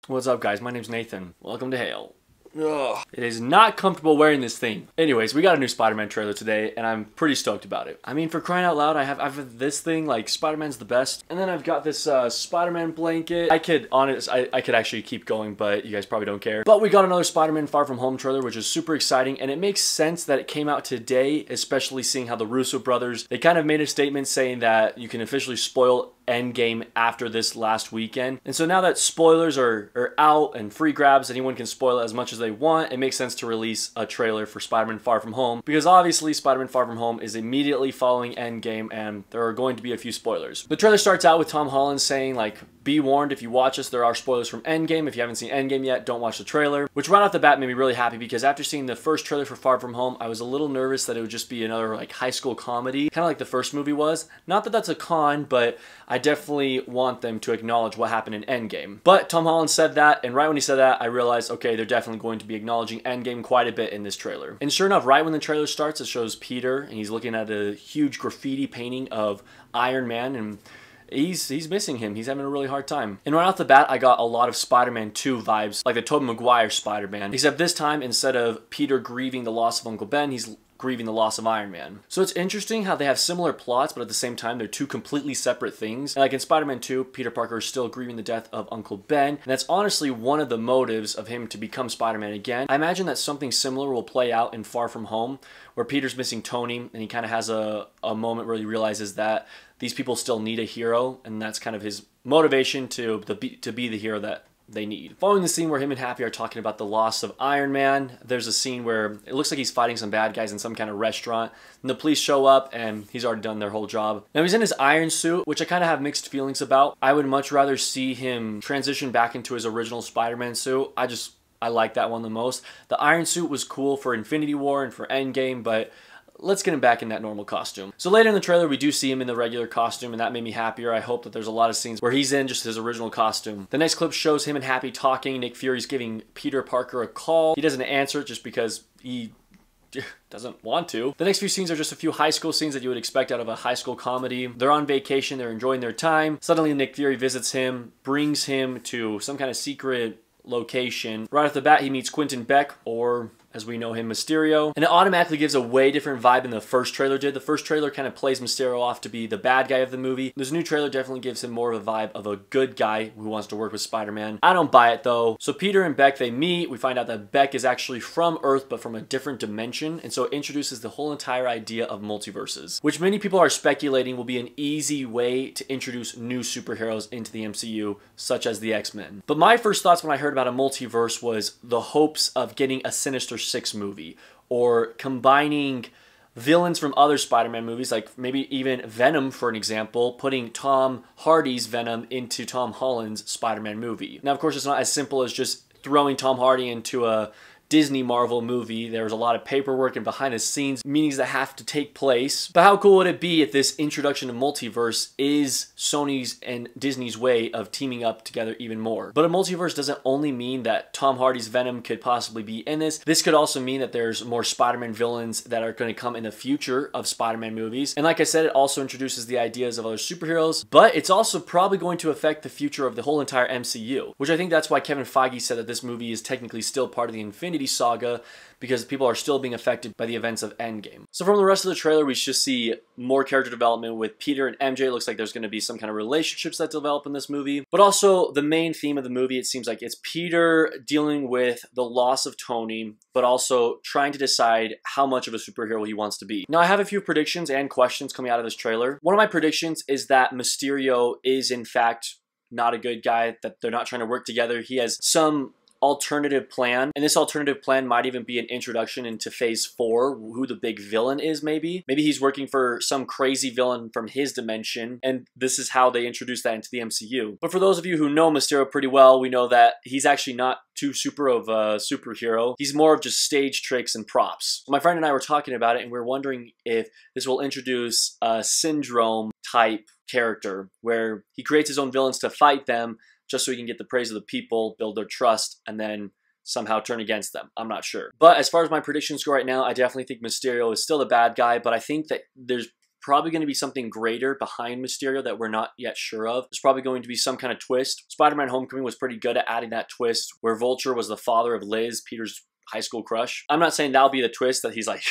What's up, guys? My name's Nathan. Welcome to Hale. Ugh. It is not comfortable wearing this thing. Anyways, we got a new Spider-Man trailer today, and I'm pretty stoked about it. I mean, for crying out loud, I've this thing, like, Spider-Man's the best. And then I've got this Spider-Man blanket. I could actually keep going, but you guys probably don't care. But we got another Spider-Man Far From Home trailer, which is super exciting, and it makes sense that it came out today, especially seeing how the Russo brothers, they kind of made a statement saying that you can officially spoil Endgame after this last weekend. And so now that spoilers are out and free grabs, anyone can spoil it as much as they want, it makes sense to release a trailer for Spider-Man Far From Home, because obviously Spider-Man Far From Home is immediately following Endgame, and there are going to be a few spoilers. The trailer starts out with Tom Holland saying, like, be warned, if you watch us, there are spoilers from Endgame. If you haven't seen Endgame yet, don't watch the trailer. Which right off the bat made me really happy, because after seeing the first trailer for Far From Home, I was a little nervous that it would just be another, like, high school comedy, kind of like the first movie was. Not that that's a con, but I definitely want them to acknowledge what happened in Endgame. But Tom Holland said that, and right when he said that, I realized, okay, they're definitely going to be acknowledging Endgame quite a bit in this trailer. And sure enough, right when the trailer starts, it shows Peter, and he's looking at a huge graffiti painting of Iron Man, and he's missing him. He's having a really hard time. And right off the bat, I got a lot of Spider-Man 2 vibes, like the Tobey Maguire Spider-Man. Except this time, instead of Peter grieving the loss of Uncle Ben, he's grieving the loss of Iron Man. So it's interesting how they have similar plots, but at the same time, they're two completely separate things. And like in Spider-Man 2, Peter Parker is still grieving the death of Uncle Ben, and that's honestly one of the motives of him to become Spider-Man again. I imagine that something similar will play out in Far From Home, where Peter's missing Tony, and he kind of has a moment where he realizes that these people still need a hero, and that's kind of his motivation to be the hero that they need. Following the scene where him and Happy are talking about the loss of Iron Man, there's a scene where it looks like he's fighting some bad guys in some kind of restaurant, and the police show up, and he's already done their whole job. Now he's in his iron suit, which I kind of have mixed feelings about. I would much rather see him transition back into his original Spider-Man suit. I like that one the most. The iron suit was cool for Infinity War and for Endgame, but let's get him back in that normal costume. So later in the trailer, we do see him in the regular costume, and that made me happier. I hope that there's a lot of scenes where he's in just his original costume. The next clip shows him and Happy talking. Nick Fury's giving Peter Parker a call. He doesn't answer it just because he doesn't want to. The next few scenes are just a few high school scenes that you would expect out of a high school comedy. They're on vacation, they're enjoying their time. Suddenly Nick Fury visits him, brings him to some kind of secret location. Right off the bat, he meets Quentin Beck, or as we know him, Mysterio. And it automatically gives a way different vibe than the first trailer did. The first trailer kind of plays Mysterio off to be the bad guy of the movie. This new trailer definitely gives him more of a vibe of a good guy who wants to work with Spider-Man. I don't buy it though. So Peter and Beck, they meet. We find out that Beck is actually from Earth, but from a different dimension. And so it introduces the whole entire idea of multiverses, which many people are speculating will be an easy way to introduce new superheroes into the MCU, such as the X-Men. But my first thoughts when I heard about a multiverse was the hopes of getting a Sinister Six movie, or combining villains from other Spider-Man movies, like maybe even Venom, for an example, putting Tom Hardy's Venom into Tom Holland's Spider-Man movie. Now, of course, it's not as simple as just throwing Tom Hardy into a Disney Marvel movie. There's a lot of paperwork and behind the scenes meetings that have to take place. But how cool would it be if this introduction to multiverse is Sony's and Disney's way of teaming up together even more? But a multiverse doesn't only mean that Tom Hardy's Venom could possibly be in this. This could also mean that there's more Spider-Man villains that are going to come in the future of Spider-Man movies. And like I said, it also introduces the ideas of other superheroes, but it's also probably going to affect the future of the whole entire MCU, which I think that's why Kevin Feige said that this movie is technically still part of the Infinity Saga, because people are still being affected by the events of Endgame. So from the rest of the trailer, we just see more character development with Peter and MJ. It looks like there's going to be some kind of relationships that develop in this movie. But also the main theme of the movie, it seems like it's Peter dealing with the loss of Tony, but also trying to decide how much of a superhero he wants to be. Now, I have a few predictions and questions coming out of this trailer. One of my predictions is that Mysterio is in fact not a good guy, that they're not trying to work together. He has some alternative plan, and this alternative plan might even be an introduction into phase 4, who the big villain is. Maybe he's working for some crazy villain from his dimension, and this is how they introduce that into the MCU. But for those of you who know Mysterio pretty well, we know that he's actually not too super of a superhero. He's more of just stage tricks and props. My friend and I were talking about it, and we were wondering if this will introduce a Syndrome type character where he creates his own villains to fight them, just so he can get the praise of the people, build their trust, and then somehow turn against them. I'm not sure. But as far as my predictions go right now, I definitely think Mysterio is still the bad guy, but I think that there's probably going to be something greater behind Mysterio that we're not yet sure of. There's probably going to be some kind of twist. Spider-Man Homecoming was pretty good at adding that twist where Vulture was the father of Liz, Peter's high school crush. I'm not saying that'll be the twist that he's like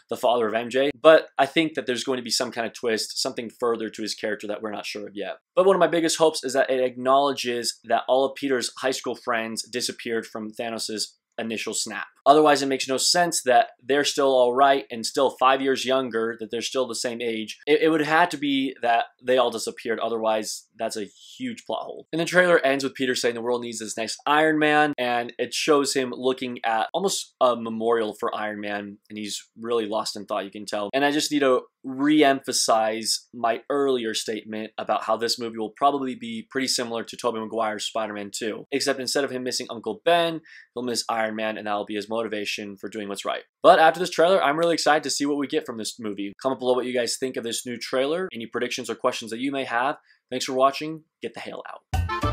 the father of MJ, but I think that there's going to be some kind of twist, something further to his character that we're not sure of yet. But one of my biggest hopes is that it acknowledges that all of Peter's high school friends disappeared from Thanos' initial snap. Otherwise, it makes no sense that they're still all right and still 5 years younger, that they're still the same age. It would have to be that they all disappeared. Otherwise, that's a huge plot hole. And the trailer ends with Peter saying the world needs this next Iron Man, and it shows him looking at almost a memorial for Iron Man, and he's really lost in thought, you can tell. And I just need to re-emphasize my earlier statement about how this movie will probably be pretty similar to Tobey Maguire's Spider-Man 2, except instead of him missing Uncle Ben, he'll miss Iron Man, and that'll be his motivation for doing what's right. But after this trailer, I'm really excited to see what we get from this movie. Comment below what you guys think of this new trailer, any predictions or questions that you may have. Thanks for watching. Get the hell out.